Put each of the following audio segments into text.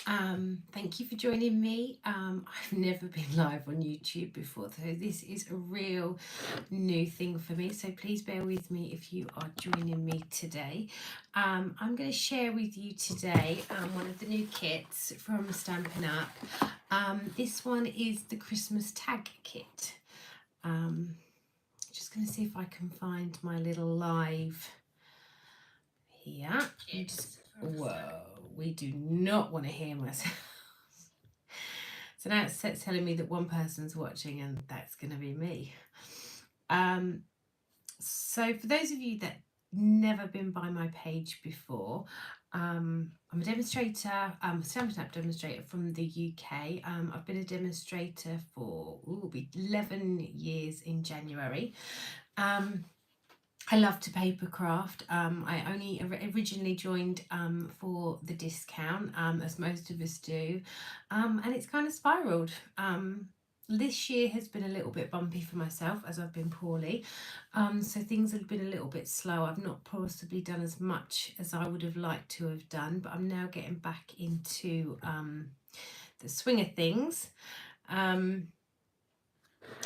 Thank you for joining me. I've never been live on YouTube before, so this is a real new thing for me. So please bear with me if you are joining me today. I'm going to share with you today one of the new kits from Stampin' Up. This one is the Christmas tag kit. Just going to see if I can find my little live here. Whoa, we do not want to hear myself. So now it's telling me that one person's watching, and that's going to be me. So for those of you that never been by my page before, I'm a demonstrator, a Stampin' Up demonstrator from the UK. I've been a demonstrator for 11 years in January. I love to paper craft. I only originally joined for the discount, as most of us do, and it's kind of spiraled. This year has been a little bit bumpy for myself as I've been poorly, so things have been a little bit slow. I've not possibly done as much as I would have liked to have done, but I'm now getting back into the swing of things.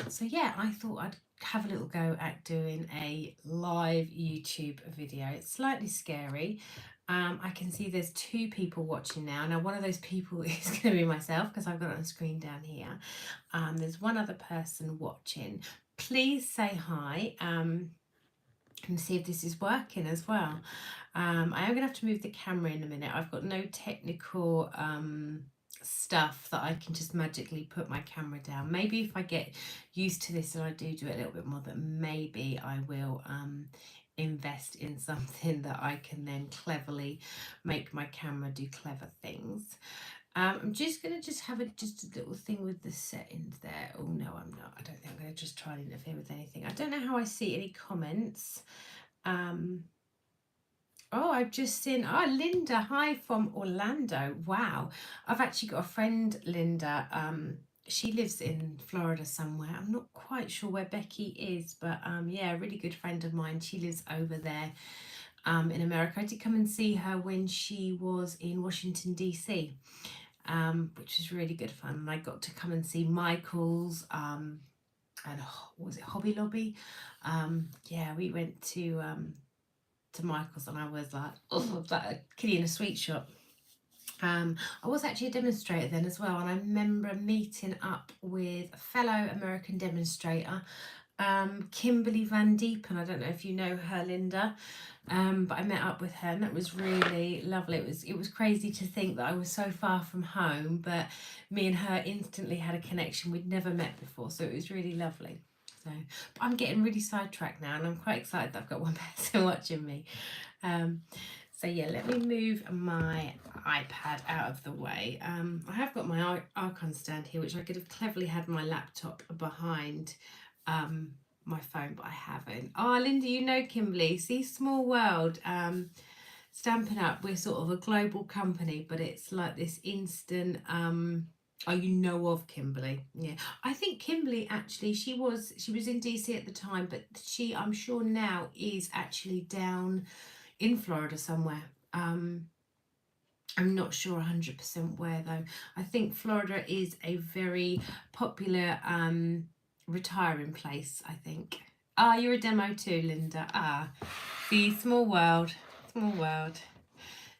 So yeah, I thought I'd have a little go at doing a live YouTube video. It's slightly scary. I can see there's 2 people watching now. Now one of those people is going to be myself because I've got it on the screen down here. There's one other person watching. Please say hi and see if this is working as well. I am going to have to move the camera in a minute. I've got no technical stuff that I can just magically put my camera down. Maybe if I get used to this and I do it a little bit more, that maybe I will invest in something that I can then cleverly make my camera do clever things. I'm just going to have a little thing with the settings there. Oh no, I'm not. I don't think I'm going to just try and interfere with anything. I don't know how I see any comments. Oh, I've just seen, Linda, hi from Orlando. Wow. I've actually got a friend, Linda. She lives in Florida somewhere. I'm not quite sure where Becky is, but yeah, a really good friend of mine. She lives over there in America. I did come and see her when she was in Washington, DC, which was really good fun. And I got to come and see Michael's and was it Hobby Lobby? Yeah, we went to Michael's and I was like, oh, that a kitty in a sweet shop. I was actually a demonstrator then as well, and I remember meeting up with a fellow American demonstrator, Kimberly Van Diepen. I don't know if you know her, Linda, but I met up with her and that was really lovely. It was crazy to think that I was so far from home, but me and her instantly had a connection. We'd never met before, so it was really lovely. So, but I'm getting really sidetracked now, and I'm quite excited that I've got one person watching me. So yeah, let me move my iPad out of the way. I have got my Archon stand here, which I could have cleverly had my laptop behind my phone, but I haven't. Oh, Linda, you know Kimberly. See, small world. Stampin' Up, we're sort of a global company, but it's like this instant. Oh, you know of Kimberly? Yeah, I think Kimberly actually she was in DC at the time, but she I'm sure now is actually down in Florida somewhere. I'm not sure 100% where though. I think Florida is a very popular retiring place, I think. Ah, you're a demo too, Linda. Ah, the small world, small world.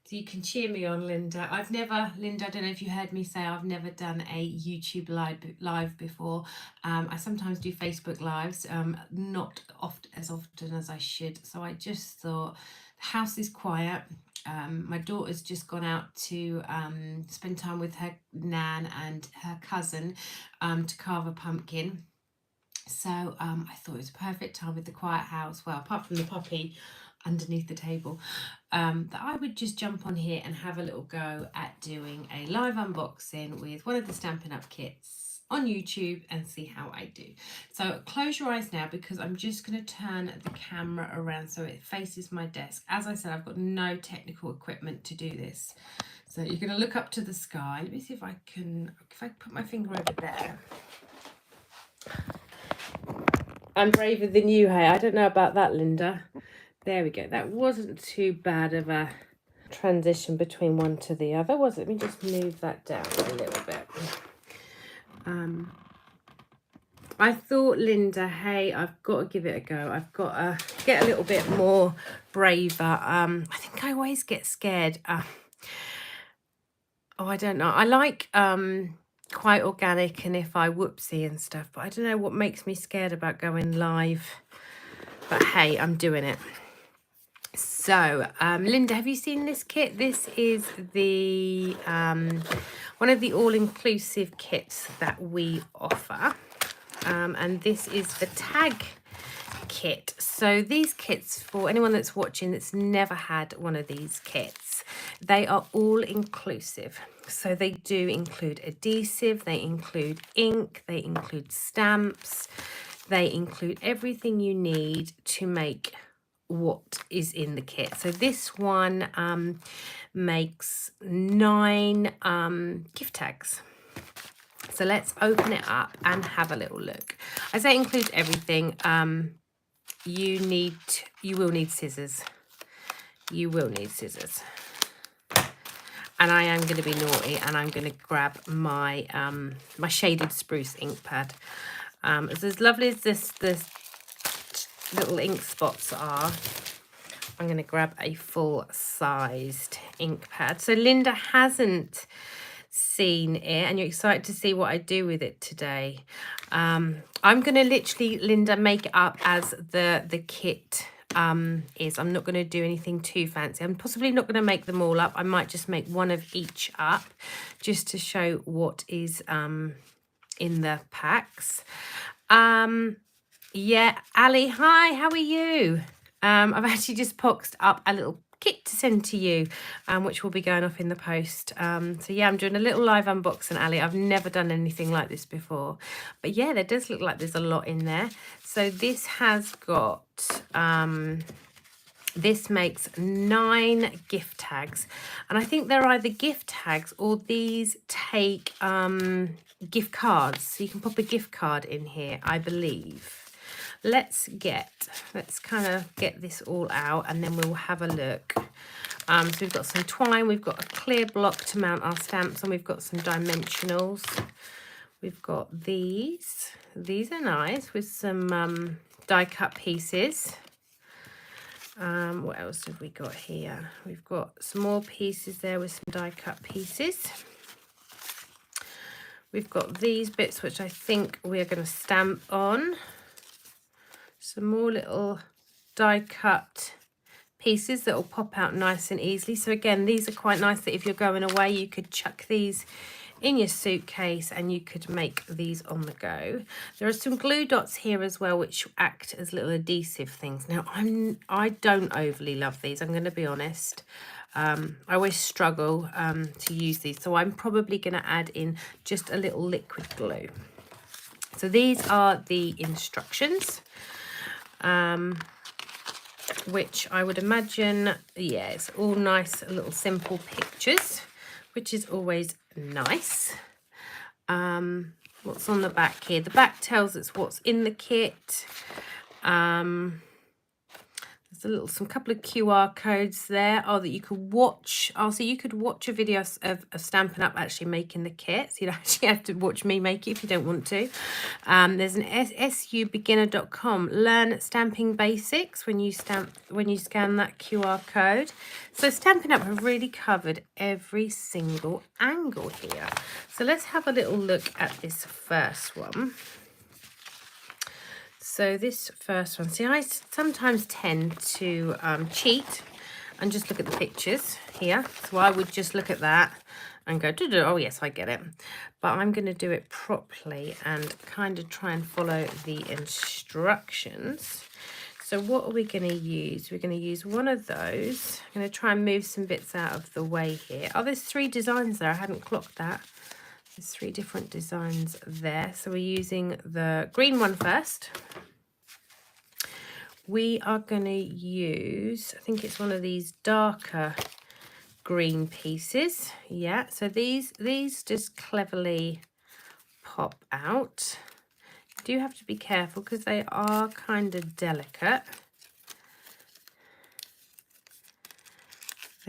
So you can cheer me on, Linda. Linda, I don't know if you heard me say I've never done a YouTube live before. I sometimes do Facebook lives, not as often as I should. So I just thought the house is quiet. My daughter's just gone out to spend time with her nan and her cousin to carve a pumpkin. So I thought it was a perfect time with the quiet house. Well, apart from the puppy underneath the table, that I would just jump on here and have a little go at doing a live unboxing with one of the Stampin' Up kits on YouTube and see how I do. So close your eyes now because I'm just going to turn the camera around so it faces my desk. As I said, I've got no technical equipment to do this. So you're going to look up to the sky. Let me see if I put my finger over there. I'm braver than you, hey. I don't know about that, Linda. There we go. That wasn't too bad of a transition between one to the other was. Let me just move that down a little bit. I thought, Linda, hey, I've got to give it a go. I've got to get a little bit more braver. I think I always get scared. Oh, I don't know. I like quite organic and if I whoopsie and stuff, but I don't know what makes me scared about going live. But hey, I'm doing it. So, Linda, have you seen this kit? This is the one of the all-inclusive kits that we offer. And this is the tag kit. So these kits, for anyone that's watching that's never had one of these kits, they are all inclusive. So they do include adhesive, they include ink, they include stamps, they include everything you need to make what is in the kit. So this one makes 9 gift tags. So let's open it up and have a little look. I say it includes everything. You will need scissors. You will need scissors. And I am going to be naughty and I'm going to grab my my shaded spruce ink pad. It's as lovely as this little ink spots are. I'm going to grab a full-sized ink pad. So Linda hasn't seen it and you're excited to see what I do with it today. I'm going to literally, Linda, make it up as the kit is. I'm not going to do anything too fancy. I'm possibly not going to make them all up. I might just make one of each up just to show what is in the packs. Yeah, Ali, hi, how are you? I've actually just boxed up a little kit to send to you, which will be going off in the post. So yeah, I'm doing a little live unboxing, Ali. I've never done anything like this before, but yeah, there does look like there's a lot in there. So this has got this makes 9 gift tags, and I think they're either gift tags or these take gift cards, so you can pop a gift card in here, I believe. Let's kind of get this all out and then we'll have a look. So we've got some twine, we've got a clear block to mount our stamps on, we've got some dimensionals, we've got these are nice with some die cut pieces. What else have we got here? We've got some more pieces there with some die cut pieces. We've got these bits which I think we're going to stamp on. Some more little die cut pieces that will pop out nice and easily. So again, these are quite nice that if you're going away, you could chuck these in your suitcase and you could make these on the go. There are some glue dots here as well, which act as little adhesive things. Now, I don't overly love these, I'm going to be honest. I always struggle to use these, so I'm probably going to add in just a little liquid glue. So these are the instructions. Which I would imagine, yeah, it's all nice little simple pictures, which is always nice. What's on the back here? The back tells us what's in the kit. There's some couple of QR codes there. Oh, that you could watch. Oh, so you could watch a video of Stampin' Up actually making the kit. So you don't actually have to watch me make it if you don't want to. There's an subeginner.com. Learn stamping basics when you scan that QR code. So Stampin' Up have really covered every single angle here. So let's have a little look at this first one. So this first one, see, I sometimes tend to cheat and just look at the pictures here. So I would just look at that and go, oh yes, I get it. But I'm going to do it properly and kind of try and follow the instructions. So what are we going to use? We're going to use one of those. I'm going to try and move some bits out of the way here. Oh, there's 3 designs there. I hadn't clocked that. There's 3 different designs there. So we're using the green one first. We are going to use, I think it's one of these darker green pieces. Yeah, so these just cleverly pop out. You do have to be careful because they are kind of delicate.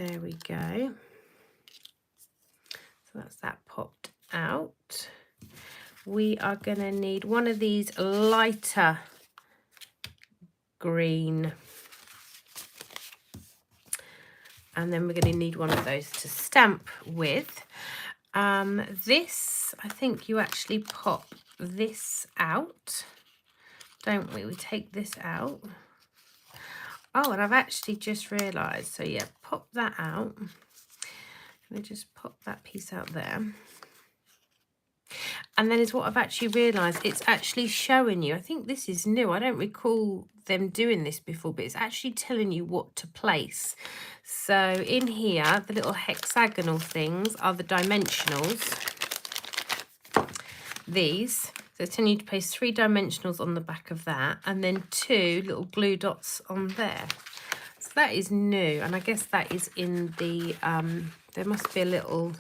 There we go. So that's that popped out. We are going to need one of these lighter green. And then we're going to need one of those to stamp with. This, I think you actually pop this out, don't we? We take this out. Oh, and I've actually just realised. So yeah, pop that out. Let me just pop that piece out there. And then is what I've actually realised, it's actually showing you, I think this is new, I don't recall them doing this before, but it's actually telling you what to place. So in here, the little hexagonal things are the dimensionals. These, so it's telling you to place 3 dimensionals on the back of that, and then 2 little glue dots on there. So that is new, and I guess that is in the, there must be a little,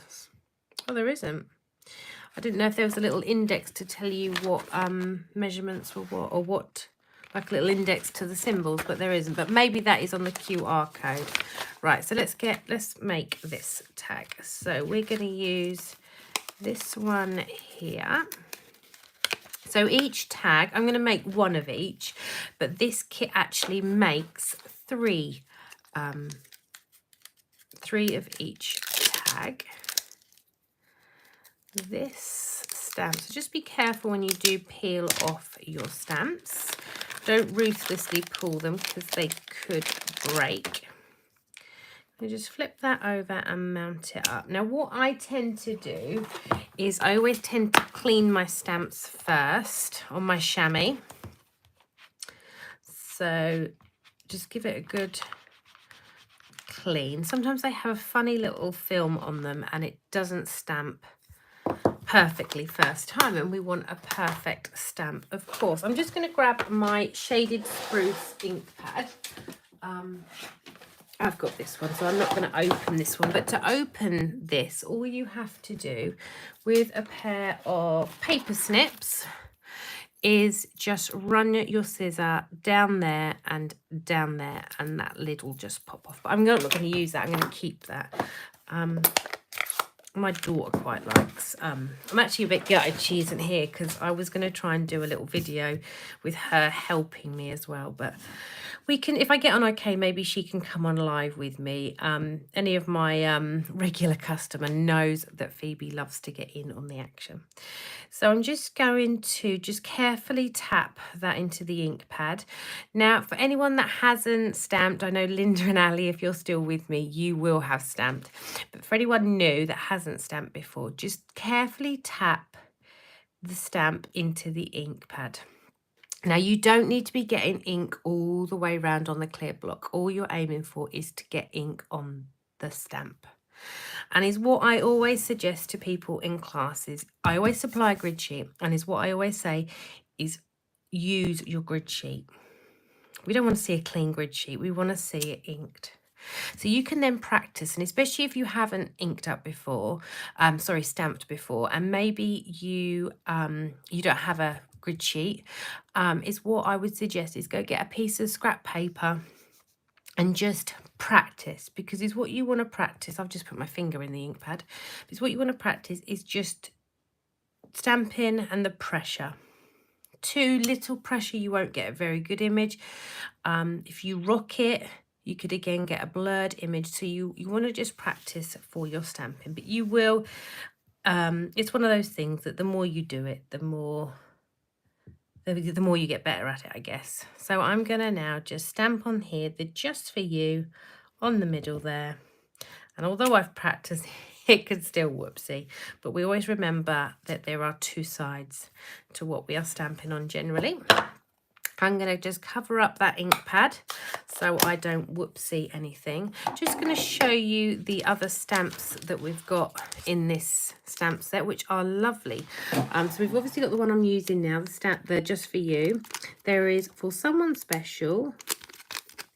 oh, there isn't. I didn't know if there was a little index to tell you what measurements were what, or what, like a little index to the symbols, but there isn't. But maybe that is on the QR code. Right, so let's make this tag. So we're going to use this one here. So each tag, I'm going to make one of each, but this kit actually makes 3 of each tag. This stamp, so just be careful when you do peel off your stamps. Don't ruthlessly pull them because they could break. You just flip that over and mount it up. Now what I tend to do is I always tend to clean my stamps first on my chamois. So just give it a good clean. Sometimes they have a funny little film on them and it doesn't stamp perfectly first time, and we want a perfect stamp, of course. I'm just going to grab my shaded spruce ink pad. I've got this one, so I'm not going to open this one, but to open this, all you have to do with a pair of paper snips is just run your scissor down there, and that lid will just pop off. But I'm not going to use that. I'm going to keep that. My daughter quite likes, I'm actually a bit gutted she isn't here, because I was going to try and do a little video with her helping me as well, but we can, if I get on okay, maybe she can come on live with me. Any of my regular customer knows that Phoebe loves to get in on the action. So I'm just going to just carefully tap that into the ink pad. Now, for anyone that hasn't stamped, I know Linda and Ali, if you're still with me, you will have stamped. But for anyone new that hasn't stamped before, just carefully tap the stamp into the ink pad. Now, you don't need to be getting ink all the way around on the clear block. All you're aiming for is to get ink on the stamp. And is what I always suggest to people in classes. I always supply a grid sheet, and is what I always say is use your grid sheet. We don't want to see a clean grid sheet. We want to see it inked. So you can then practice, and especially if you haven't inked up before, stamped before, and maybe you you don't have a grid sheet, is what I would suggest is go get a piece of scrap paper and just practice, because is what you want to practice. I've just put my finger in the ink pad. Because what you want to practice is just stamping and the pressure. Too little pressure, you won't get a very good image. If you rock it, you could again get a blurred image. So you want to just practice for your stamping, but you will, it's one of those things that the more you do it, the more you get better at it, I guess. So I'm going to now just stamp on here the just for you on the middle there. And although I've practiced, it could still whoopsie. But we always remember that there are 2 sides to what we are stamping on generally. I'm going to just cover up that ink pad so I don't whoopsie anything. Just going to show you the other stamps that we've got in this stamp set, which are lovely. So we've obviously got the one I'm using now, the stamp there just for you. There is for someone special,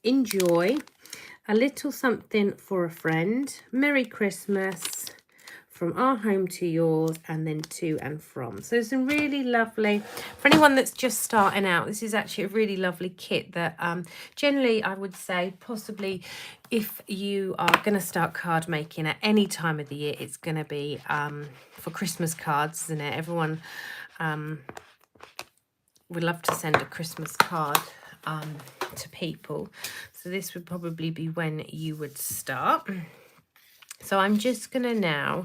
enjoy, a little something for a friend, Merry Christmas, from our home to yours, and then to and from. So some really lovely, for anyone that's just starting out, this is actually a really lovely kit that generally I would say possibly if you are going to start card making at any time of the year, it's going to be for Christmas cards, isn't it? Everyone would love to send a Christmas card to people. So this would probably be when you would start. So I'm just going to now,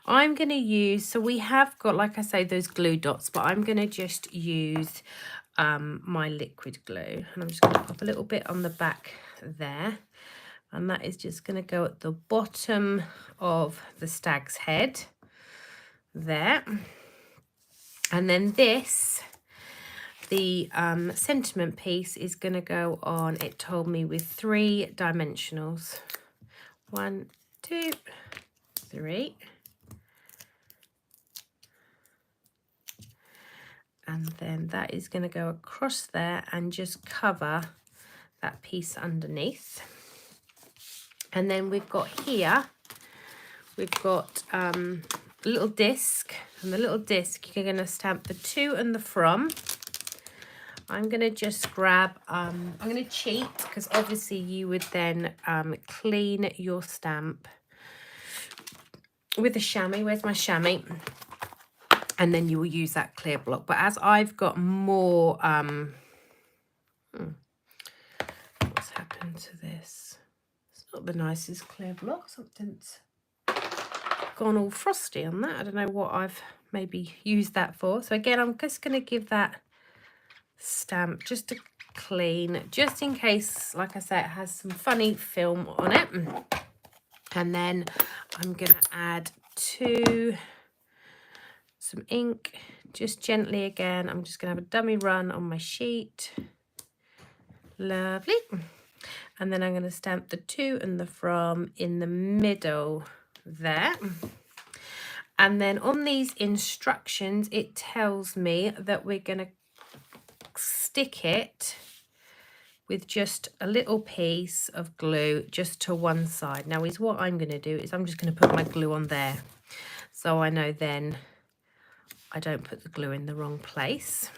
I'm going to use, so we have got, like I say, those glue dots, but I'm going to just use my liquid glue. And I'm just going to pop a little bit on the back there. And that is just going to go at the bottom of the stag's head there. And then this, the sentiment piece is going to go on, it told me, with 3 dimensionals. 1, 2, 3. And then that is going to go across there and just cover that piece underneath. And then we've got here, we've got a little disc, and the little disc you're going to stamp the to and the from. I'm going to just grab, I'm going to cheat, because obviously you would then clean your stamp with a chamois. Where's my chamois? And then you will use that clear block. But as I've got more, what's happened to this? It's not the nicest clear block. Something's gone all frosty on that. I don't know what I've maybe used that for. So again, I'm just going to give that stamp just to clean, just in case, like I say, it has some funny film on it. And then I'm going to add some ink, just gently again. I'm just going to have a dummy run on my sheet. Lovely. And then I'm going to stamp the to and the from in the middle there. And then on these instructions, it tells me that we're going to stick it with just a little piece of glue just to one side. Now is what I'm going to do is I'm just going to put my glue on there, so I know then I don't put the glue in the wrong place.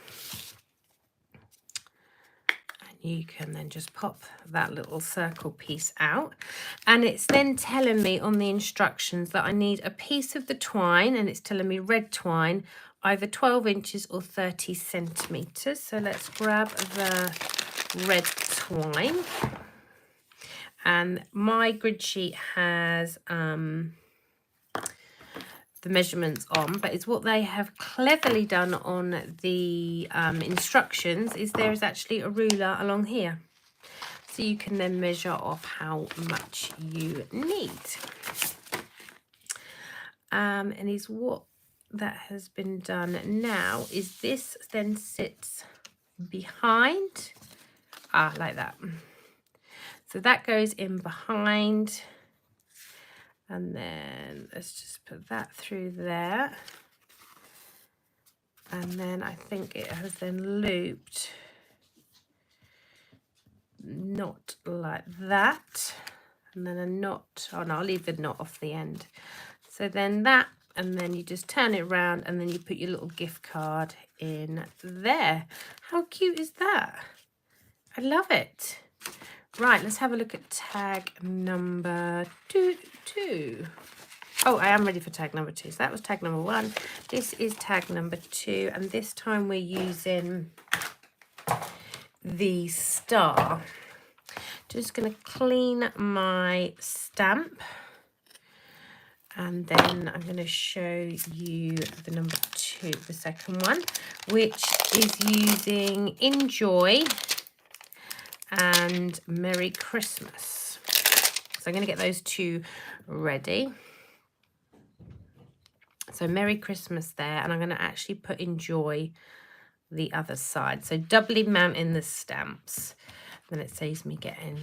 And you can then just pop that little circle piece out, and it's then telling me on the instructions that I need a piece of the twine, and it's telling me red twine, either 12 inches or 30 centimeters. So let's grab the red twine, and my grid sheet has the measurements on, but it's what they have cleverly done on the instructions is there is actually a ruler along here, so you can then measure off how much you need. And is what that has been done now is this then sits behind, like that. So that goes in behind, and then let's just put that through there. And then I think it has then looped, not like that, and then a knot. Oh no, I'll leave the knot off the end. So then that, and then you just turn it around, and then you put your little gift card in there. How cute is that? I love it. Right, let's have a look at tag number 2. Oh, I am ready for tag number 2. So that was tag number 1. This is tag number 2, and this time we're using the star. Just going to clean my stamp, and then I'm going to show you the number 2, the second one, which is using Enjoy and Merry Christmas. So I'm going to get those 2 ready. So Merry Christmas there, and I'm going to actually put Enjoy the other side. So doubly mounting the stamps. Then it saves me getting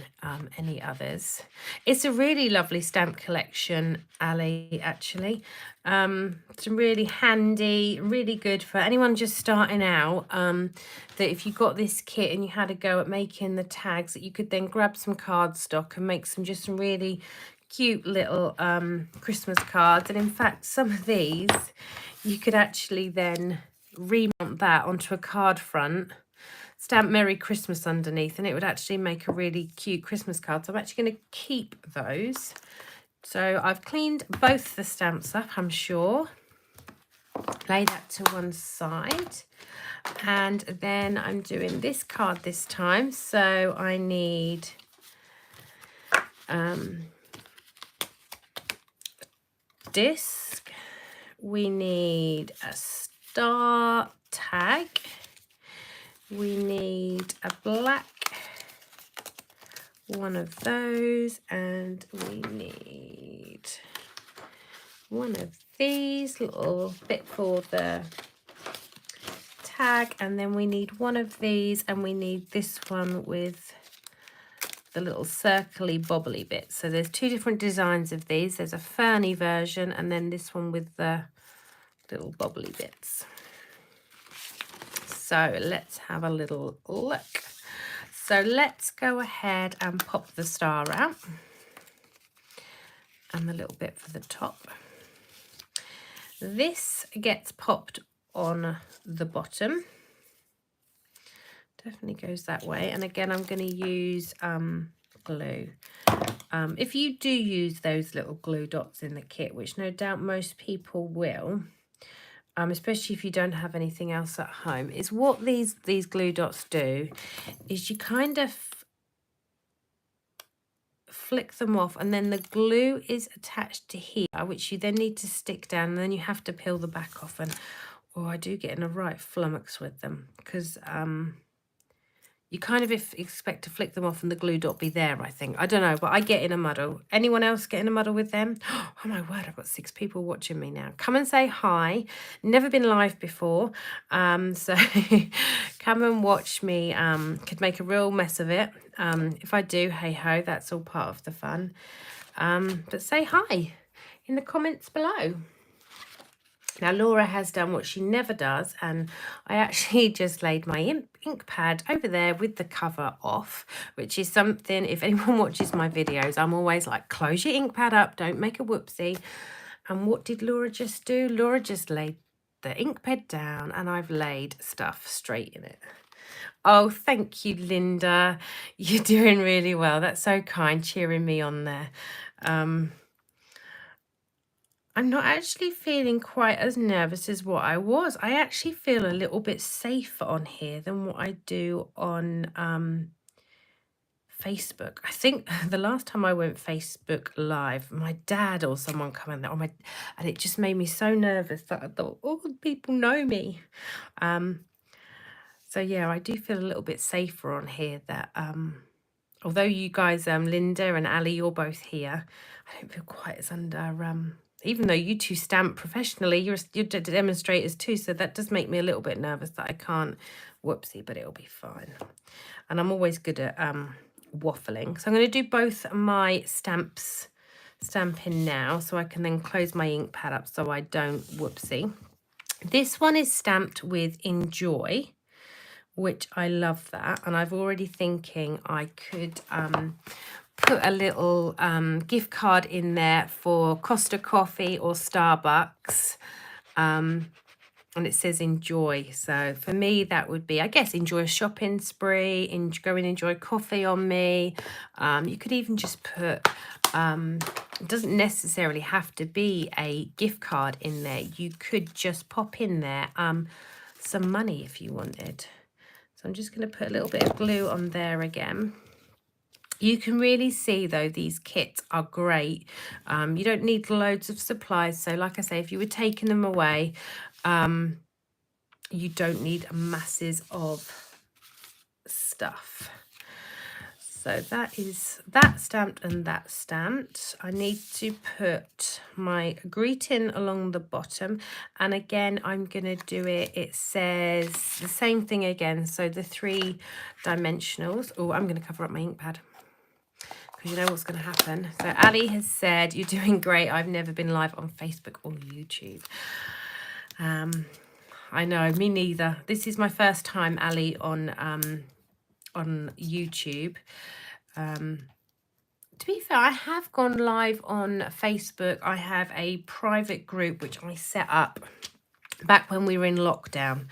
any others. It's a really lovely stamp collection, Ali, actually. It's really handy, really good for anyone just starting out, that if you got this kit and you had a go at making the tags, that you could then grab some cardstock and make some really cute little Christmas cards. And in fact, some of these, you could actually then remount that onto a card front, stamp Merry Christmas underneath, and it would actually make a really cute Christmas card. So I'm actually going to keep those. So I've cleaned both the stamps up, I'm sure. Lay that to one side. And then I'm doing this card this time. So I need disc. We need a star tag. We need a black one of those, and we need one of these, little bit for the tag, and then we need one of these, and we need this one with the little circly bobbly bit. So there's two different designs of these. There's a ferny version, and then this one with the little bobbly bits. So let's have a little look. So let's go ahead and pop the star out and the little bit for the top. This gets popped on the bottom. Definitely goes that way. And again, I'm going to use glue. If you do use those little glue dots in the kit, which no doubt most people will, especially if you don't have anything else at home, is what these glue dots do is you kind of flick them off, and then the glue is attached to here, which you then need to stick down, and then you have to peel the back off. And oh, I do get in a right flummox with them, because you kind of expect to flick them off and the glue dot be there, I think. I don't know, but I get in a muddle. Anyone else get in a muddle with them? Oh my word, I've got 6 people watching me now. Come and say hi. Never been live before. So come and watch me. Could make a real mess of it. If I do, hey ho, that's all part of the fun. But say hi in the comments below. Now, Laura has done what she never does, and I actually just laid my ink pad over there with the cover off, which is something, if anyone watches my videos, I'm always like, close your ink pad up, don't make a whoopsie. And what did Laura just do? Laura just laid the ink pad down, and I've laid stuff straight in it. Oh, thank you, Linda. You're doing really well. That's so kind, cheering me on there. I'm not actually feeling quite as nervous as what I was. I actually feel a little bit safer on here than what I do on Facebook. I think the last time I went Facebook Live, my dad or someone come in there, and it just made me so nervous that I thought, oh, people know me. So yeah, I do feel a little bit safer on here. That although you guys, Linda and Ali, you're both here, I don't feel quite as under. Even though you two stamp professionally, you're demonstrators too, so that does make me a little bit nervous that I can't. Whoopsie, but it'll be fine. And I'm always good at waffling. So I'm going to do both my stamping now, so I can then close my ink pad up so I don't whoopsie. This one is stamped with Enjoy, which I love that. And I've already thinking I could put a little gift card in there for Costa Coffee or Starbucks, and it says Enjoy. So for me, that would be, I guess, enjoy a shopping spree, go and enjoy coffee on me. You could even just put, it doesn't necessarily have to be a gift card in there. You could just pop in there some money if you wanted. So I'm just going to put a little bit of glue on there again. You can really see, though, these kits are great. You don't need loads of supplies. So like I say, if you were taking them away, you don't need masses of stuff. So that is that stamped and that stamped. I need to put my greeting along the bottom. And again, I'm going to do it. It says the same thing again. So the 3 dimensionals. Oh, I'm going to cover up my ink pad, you know what's going to happen. So Ali has said, you're doing great. I've never been live on Facebook or YouTube. I know, me neither. This is my first time, Ali, on YouTube. To be fair, I have gone live on Facebook. I have a private group which I set up back when we were in lockdown.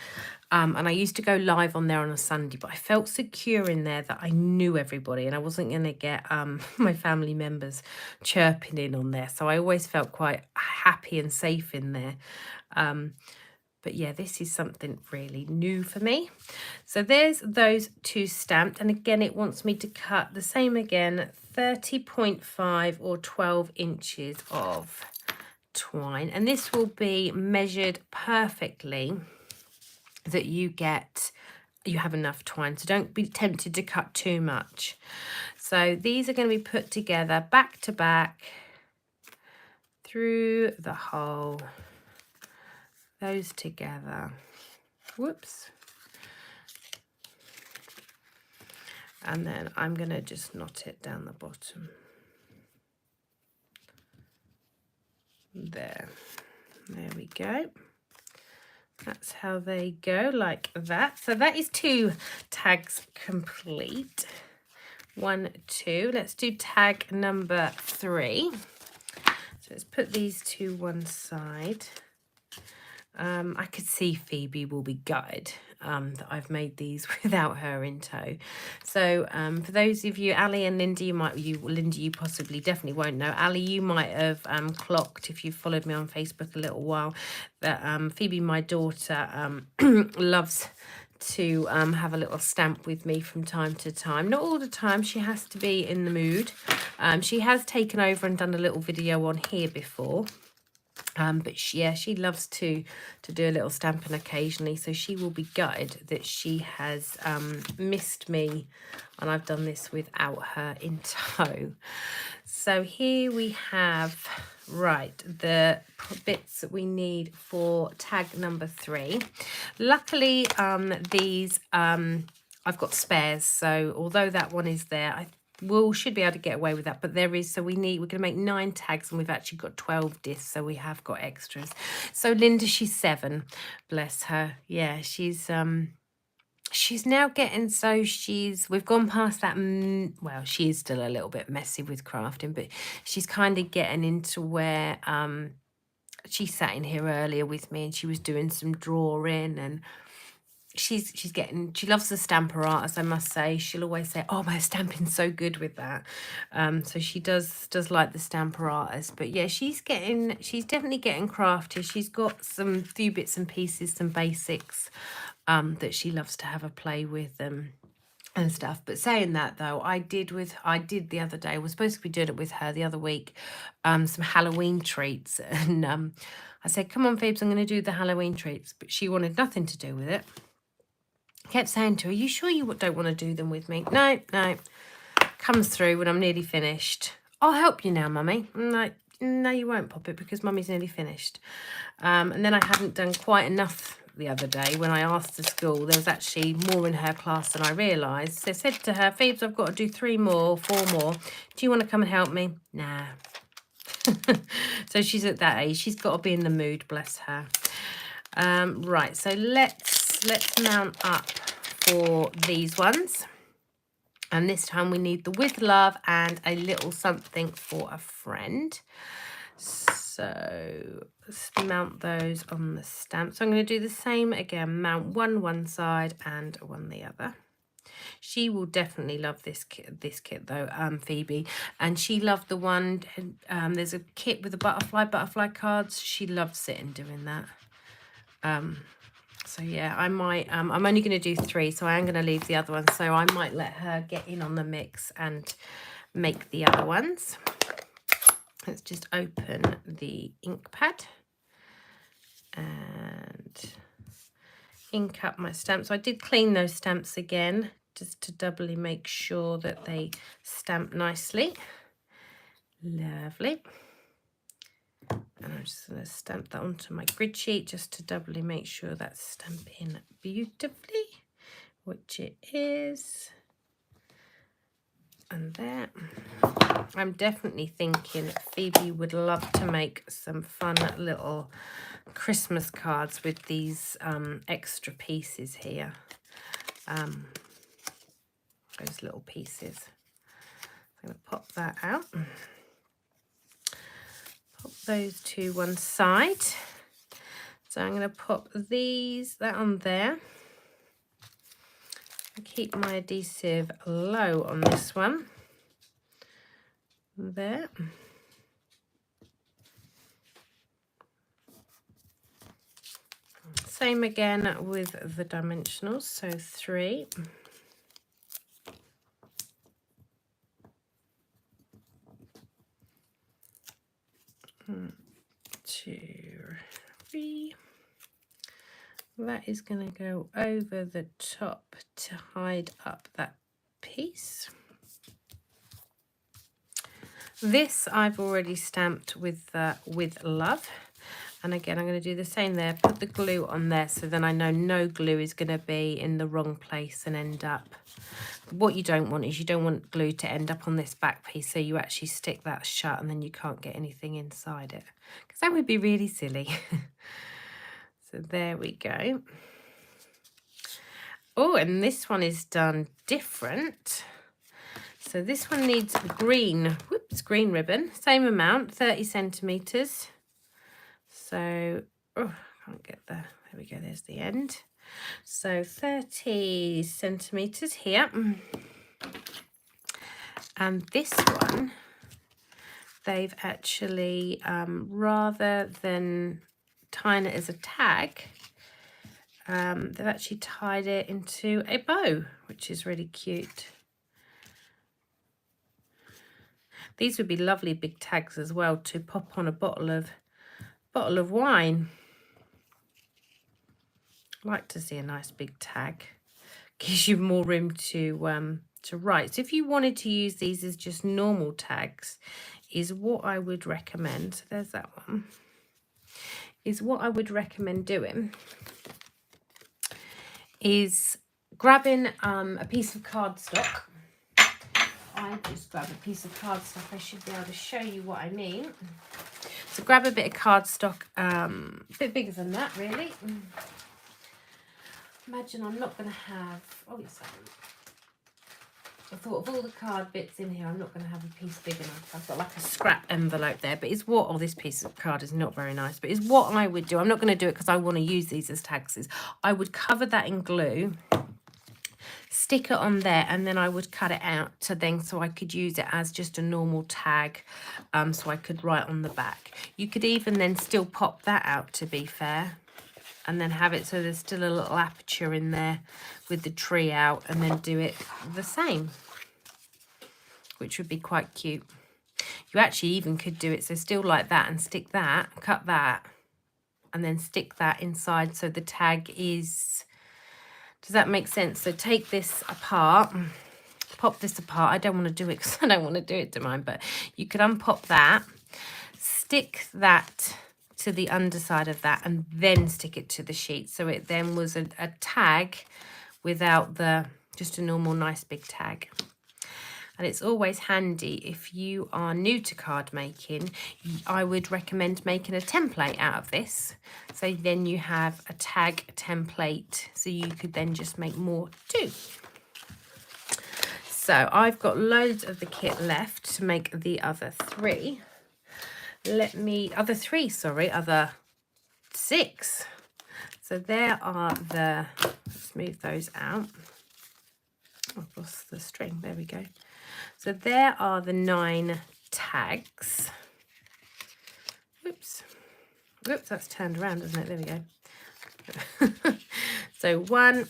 And I used to go live on there on a Sunday, but I felt secure in there that I knew everybody and I wasn't going to get my family members chirping in on there. So I always felt quite happy and safe in there. But yeah, this is something really new for me. So there's those two stamped. And again, it wants me to cut the same again, 30.5 or 12 inches of twine. And this will be measured perfectly that you have enough twine. So don't be tempted to cut too much. So these are going to be put together back to back through the hole. Those together. Whoops. And then I'm going to just knot it down the bottom. There we go. That's how they go, like that. So that is 2 tags complete. 1, 2. Let's do tag number 3. So let's put these to one side. I could see Phoebe will be gutted that I've made these without her in tow. So for those of you, Ali and Linda, Linda, you possibly definitely won't know. Ali, you might have clocked if you followed me on Facebook a little while that Phoebe, my daughter, loves to have a little stamp with me from time to time. Not all the time, she has to be in the mood. She has taken over and done a little video on here before. But she loves to do a little stamping occasionally, so she will be gutted that she has missed me and I've done this without her in tow. So here we have, right, the bits that we need for tag number 3. Luckily, these I've got spares, so although that one is there, I should be able to get away with that, but there is, so we're going to make 9 tags and we've actually got 12 discs, so we have got extras. So Linda, she's 7, bless her. Yeah, she's now getting, so we've gone past that, well, she is still a little bit messy with crafting, but she's kind of getting into where she sat in here earlier with me and she was doing some drawing, and she loves the stamper artist, I must say. She'll always say, oh, my stamping's so good with that. So she does like the stamper artist. But yeah, she's definitely getting crafty. She's got some few bits and pieces, some basics that she loves to have a play with and stuff. But saying that though, I did the other day, I was supposed to be doing it with her the other week, some Halloween treats. And I said, come on, Phoebes, I'm going to do the Halloween treats. But she wanted nothing to do with it. Kept saying to her, are you sure you don't want to do them with me? No. Comes through when I'm nearly finished. I'll help you now, Mummy. I'm like, no, you won't, Poppet, because Mummy's nearly finished. And then I hadn't done quite enough the other day when I asked the school. There was actually more in her class than I realised. So I said to her, Phoebes, I've got to do 3 more, 4 more. Do you want to come and help me? Nah. So she's at that age. She's got to be in the mood, bless her. Right, so let's mount up for these ones. And this time we need the with love and a little something for a friend. So let's mount those on the stamp. So I'm going to do the same again, mount one side and one the other. She will definitely love this kit though, Phoebe, and she loved the one, there's a kit with the butterfly cards. She loves it and doing that. So yeah, I might, I'm only going to do 3, so I am going to leave the other one. So I might let her get in on the mix and make the other ones. Let's just open the ink pad and ink up my stamps. So I did clean those stamps again, just to doubly make sure that they stamp nicely. Lovely. And I'm just going to stamp that onto my grid sheet just to doubly make sure that's stamping beautifully, which it is. And there. I'm definitely thinking Phoebe would love to make some fun little Christmas cards with these extra pieces here. Those little pieces. I'm going to pop that out. Pop those to one side. So I'm going to pop that on there. And keep my adhesive low on this one. There. Same again with the dimensionals, so 3. 1, 2, 3. That is going to go over the top to hide up that piece. This I've already stamped with love. And again, I'm going to do the same there, put the glue on there so then I know no glue is going to be in the wrong place and end up. What you don't want is you don't want glue to end up on this back piece, so you actually stick that shut and then you can't get anything inside it, because that would be really silly. So there we go. Oh, and this one is done different. So this one needs green ribbon, same amount, 30 centimetres. So, oh, I can't get there. There we go, there's the end. So 30 centimetres here. And this one, they've actually, rather than tying it as a tag, they've actually tied it into a bow, which is really cute. These would be lovely big tags as well to pop on a bottle of wine. I like to see a nice big tag. Gives you more room to write. So if you wanted to use these as just normal tags, is what I would recommend. So there's that one. Is what I would recommend doing is grabbing a piece of cardstock. I just grab a piece of cardstock. I should be able to show you what I mean. So grab a bit of cardstock, a bit bigger than that really. Imagine I'm not going to have, oh yes I thought of all the card bits in here, I'm not going to have a piece big enough. I've got like a scrap envelope there, but it's what, oh this piece of card is not very nice, but it's what I would do. I'm not going to do it because I want to use these as tags. I would cover that in glue, stick it on there, and then I would cut it out so I could use it as just a normal tag, so I could write on the back. You could even then still pop that out, to be fair, and then have it so there's still a little aperture in there with the tree out, and then do it the same, which would be quite cute. You actually even could do it so still like that and stick that, cut that, and then stick that inside so the tag is, does that make sense? So take this apart, pop this apart. I don't want to do it because I don't want to do it to mine, but you could unpop that, stick that to the underside of that, and then stick it to the sheet. So it then was a tag without just a normal nice big tag. And it's always handy if you are new to card making, I would recommend making a template out of this. So then you have a tag template, so you could then just make more too. So I've got loads of the kit left to make the other 3. Other 6. So there are let's move those out. I've lost the string, there we go. So there are the 9 tags. Whoops, that's turned around, isn't it? There we go. So 1,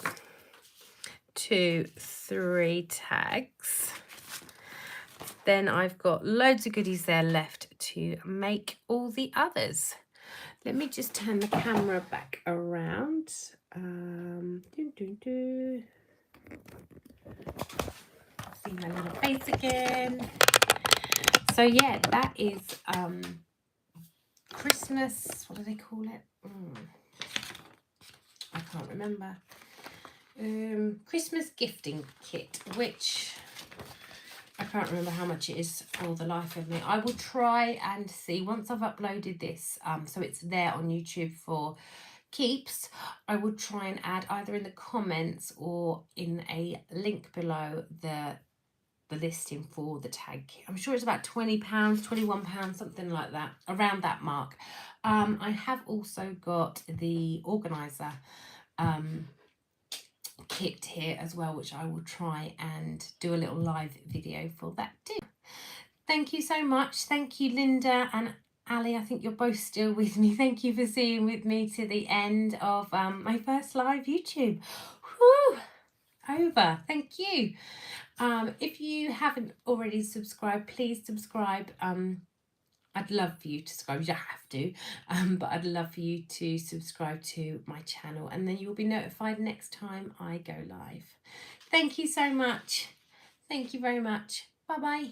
2, 3 tags. Then I've got loads of goodies there left to make all the others. Let me just turn the camera back around. See my little face again. So yeah, that is Christmas, what do they call it? I can't remember. Christmas gifting kit, which I can't remember how much it is for the life of me. I will try and see once I've uploaded this, so it's there on YouTube for keeps. I would try and add either in the comments or in a link below the the listing for the tag kit. I'm sure it's about £20, £21, something like that, around that mark. I have also got the organizer kit here as well, which I will try and do a little live video for that too. Thank you so much. Thank you, Linda and Ali. I think you're both still with me. Thank you for seeing with me to the end of my first live YouTube. Whew, over. Thank you. If you haven't already subscribed, please subscribe. I'd love for you to subscribe. You don't have to, but I'd love for you to subscribe to my channel, and then you'll be notified next time I go live. Thank you so much. Thank you very much. Bye bye.